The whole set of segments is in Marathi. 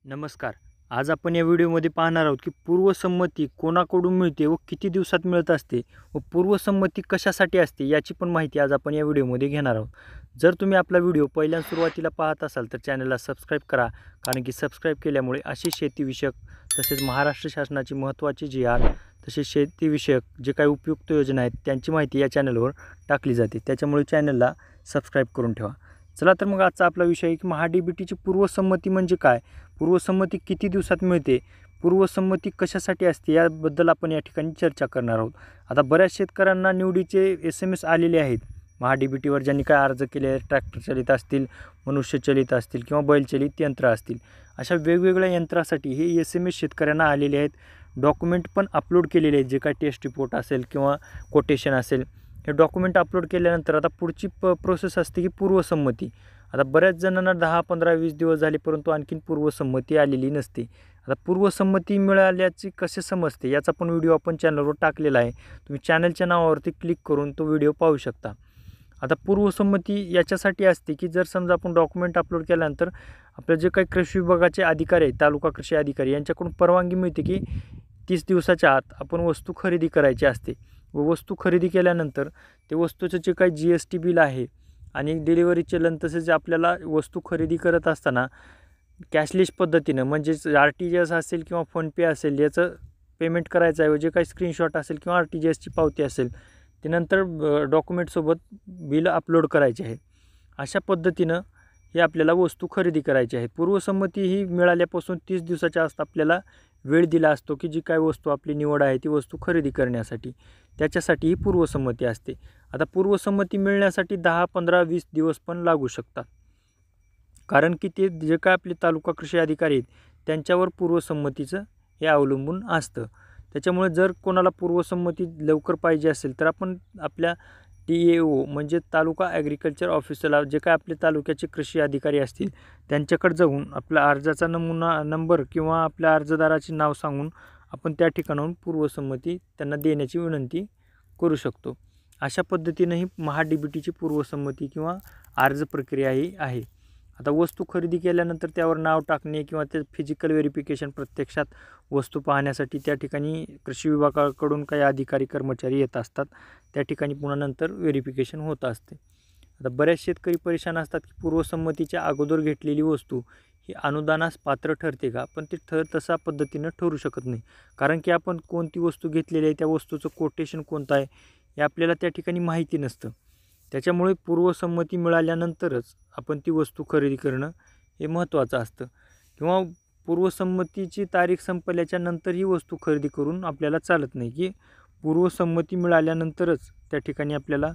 नमस्कार. आज आपण या व्हिडिओमध्ये पाहणार आहोत की पूर्वसंमती कोणाकडून मिळते व किती दिवसात मिळत असते व पूर्वसंमती कशासाठी असते याची पण माहिती आज आपण या व्हिडिओमध्ये घेणार आहोत. जर तुम्ही आपला व्हिडिओ पहिल्यांदा सुरुवातीला पाहत असाल तर चॅनलला सबस्क्राईब करा, कारण की सबस्क्राईब केल्यामुळे अशी शेतीविषयक तसेच महाराष्ट्र शासनाची महत्त्वाची जी.आर. तसेच शेतीविषयक जे काही उपयुक्त योजना आहेत त्यांची माहिती या चॅनलवर टाकली जाते. त्याच्यामुळे चॅनलला सबस्क्राईब करून ठेवा. चला तर मग आजचा आपला विषय आहे की महा-डी.बी.टीची पूर्वसंमती म्हणजे काय, पूर्वसंमती किती दिवसात मिळते, पूर्वसंमती कशासाठी असते याबद्दल आपण या ठिकाणी चर्चा करणार आहोत. आता बऱ्याच शेतकऱ्यांना निवडीचे SMS आलेले आहेत महा-डी.बी.टीवर, ज्यांनी काय अर्ज केले आहेत. ट्रॅक्टर चालित असतील, मनुष्य चालित असतील किंवा बैलचालित यंत्र असतील, अशा वेगवेगळ्या यंत्रासाठी हे SMS शेतकऱ्यांना आलेले आहेत. डॉक्युमेंट पण अपलोड केलेले आहेत, जे काय टेस्ट रिपोर्ट असेल किंवा कोटेशन असेल. हे डॉक्युमेंट अपलोड केल्यानंतर आता पुढची प्रोसेस असते की पूर्वसंमती. आता बऱ्याच जणांना 10, 15, 20 दिवस झाले परंतु आणखीन पूर्वसंमती आलेली नसते. आता पूर्वसंमती मिळाल्याची कसे समजते याचा पण व्हिडिओ आपण चॅनलवर टाकलेला आहे. तुम्ही चॅनलच्या नावावरती क्लिक करून तो व्हिडिओ पाहू शकता. आता पूर्वसंमती याच्यासाठी असते की जर समजा आपण डॉक्युमेंट अपलोड केल्यानंतर आपले जे काही कृषी विभागाचे अधिकारी आहेत, तालुका कृषी अधिकारी, यांच्याकडून परवानगी मिळते की 30 दिवसाच्या आत आपण वस्तू खरेदी करायची असते. व वस्तू खरेदी केल्यानंतर ते वस्तूचं जे काही GST बिल आहे आणि डिलिव्हरी चलन, तसेच आपल्याला वस्तू खरेदी करत असताना कॅशलेस पद्धतीनं म्हणजेच RTGS असेल किंवा फोनपे असेल याचं पेमेंट करायचं आहे. जे काही स्क्रीनशॉट असेल किंवा RTGSची पावती असेल ते नंतर डॉक्युमेंटसोबत बिल अपलोड करायचे आहे. अशा पद्धतीनं हे आपल्याला वस्तू खरेदी करायची आहे. पूर्वसंमती ही मिळाल्यापासून 30 दिवसाच्या आत आपल्याला वेळ दिला असतो की जी काय वस्तू आपली निवड आहे ती वस्तू खरेदी करण्यासाठी, त्याच्यासाठी ही पूर्वसंमती असते. आता पूर्वसंमती मिळण्यासाठी 10, 15, 20 दिवस पण लागू शकतात, कारण की ते जे काय आपले तालुका कृषी अधिकारी आहेत त्यांच्यावर पूर्वसंमतीचं हे अवलंबून असतं. त्याच्यामुळे जर कोणाला पूर्वसंमती लवकर पाहिजे असेल तर आपण आपल्या TAO म्हणजे तालुका ॲग्रिकल्चर ऑफिसरला, जे काय आपले तालुक्याचे कृषी अधिकारी असतील त्यांच्याकडे जाऊन आपला अर्जाचा नंबर किंवा आपल्या अर्जदाराचे नाव सांगून आपण त्या ठिकाणाहून पूर्वसंमती त्यांना देण्याची विनंती करू शकतो. अशा पद्धतीने ही महा-डी.बी.टीची पूर्वसंमती किंवा अर्ज प्रक्रिया ही आहे. आता वस्तू खरेदी केल्यानंतर त्यावर नाव टाकणे किंवा ते फिजिकल व्हेरिफिकेशन, प्रत्यक्षात वस्तू पाहण्यासाठी त्या ठिकाणी कृषी विभागाकडून काही अधिकारी कर्मचारी येत असतात. त्या ठिकाणी पुन्हा नंतर व्हेरिफिकेशन होत असते. आता बऱ्याच शेतकरी परेशान असतात की पूर्वसंमतीच्या अगोदर घेतलेली वस्तू ही अनुदानास पात्र ठरते का, पण ती तशा पद्धतीनं ठरू शकत नाही, कारण की आपण कोणती वस्तू घेतलेली आहे, त्या वस्तूचं कोटेशन कोणतं आहे हे आपल्याला त्या ठिकाणी माहिती नसतं. त्याच्यामुळे पूर्वसंमती मिळाल्यानंतरच आपण ती वस्तू खरेदी करणं हे महत्त्वाचं असतं, किंवा पूर्वसंमतीची तारीख संपल्याच्या नंतर ही वस्तू खरेदी करून आपल्याला चालत नाही, की पूर्वसंमती मिळाल्यानंतरच त्या ठिकाणी आपल्याला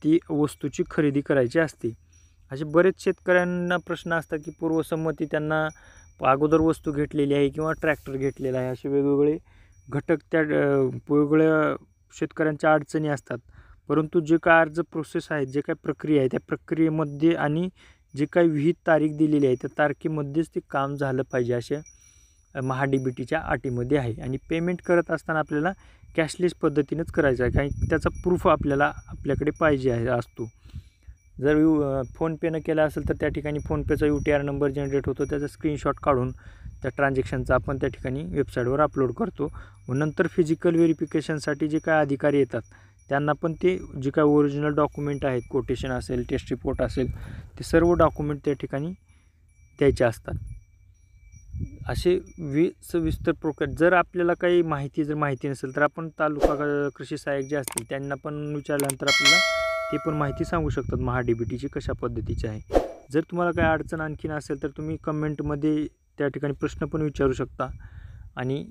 ती वस्तूची खरेदी करायची असते. असे बरेच शेतकऱ्यांना प्रश्न असतात की पूर्वसंमती त्यांना अगोदर वस्तू घेतलेली आहे किंवा ट्रॅक्टर घेतलेला आहे, असे वेगवेगळे घटक त्या वेगवेगळ्या शेतकऱ्यांच्या अडचणी असतात. परंतु जे काय अर्ज प्रोसेस आहे, जे काही प्रक्रिया आहे, त्या प्रक्रियेमध्ये आणि जे काही विहित तारीख दिलेली आहे त्या तारखेमध्येच ते काम झालं पाहिजे, अशा महा-डी.बी.टीच्या अटीमध्ये आहे. आणि पेमेंट करत असताना आपल्याला कॅशलेस पद्धतीनंच करायचं आहे, कारण त्याचा प्रूफ आपल्याकडे पाहिजे असतो. जर फोनपेनं केला असेल तर त्या ठिकाणी फोनपेचा UTR नंबर जनरेट होतो, त्याचा स्क्रीनशॉट काढून त्या ट्रान्झॅक्शनचा आपण त्या ठिकाणी वेबसाईटवर अपलोड करतो. व नंतर फिजिकल व्हेरिफिकेशनसाठी जे काय अधिकारी येतात त्यांना पण ते जे काय ओरिजिनल डॉक्युमेंट आहेत, कोटेशन असेल, टेस्ट रिपोर्ट असेल, ते सर्व डॉक्युमेंट त्या ठिकाणी द्यायचे असतात. असे सविस्तर प्रकार. जर आपल्याला काही माहिती नसेल तर आपण तालुका कृषी सहाय्यक जे असतील त्यांना पण विचारल्यानंतर आपल्याला ते पण माहिती सांगू शकतात महा-डी.बी.टीची कशा पद्धतीची आहे. जर तुम्हाला काही अडचण आणखीन असेल तर तुम्ही कमेंटमध्ये त्या ठिकाणी प्रश्न पण विचारू शकता. आणि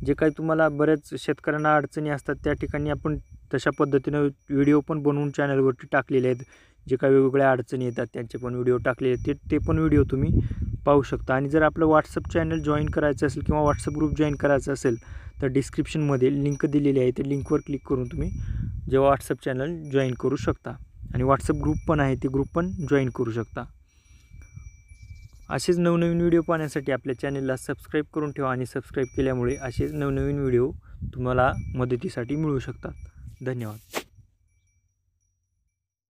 जे काही तुम्हाला बऱ्याच शेतकऱ्यांना अडचणी असतात त्या ठिकाणी आपण तशा पद्धतीनं व्हिडिओ पण बनवून चॅनलवरती टाकलेले आहेत. जे काही वेगवेगळ्या अडचणी येतात त्यांचे पण व्हिडिओ टाकलेले आहेत, ते पण व्हिडिओ तुम्ही पाहू शकता. आणि जर आपलं WhatsApp चॅनल जॉईन करायचं असेल किंवा WhatsApp ग्रुप जॉईन करायचा असेल तर डिस्क्रिप्शनमध्ये लिंक दिलेली आहे, ते लिंकवर क्लिक करून तुम्ही जेव्हा WhatsApp चॅनल जॉईन करू शकता. आणि WhatsApp ग्रुप पण आहे, ते ग्रुप पण जॉईन करू शकता. असेच नवनवीन व्हिडिओ पाहण्यासाठी आपल्या चॅनलला सबस्क्राईब करून ठेवा, आणि सबस्क्राईब केल्यामुळे असेच नवनवीन व्हिडिओ तुम्हाला मदतीसाठी मिळू शकतात. धन्यवाद.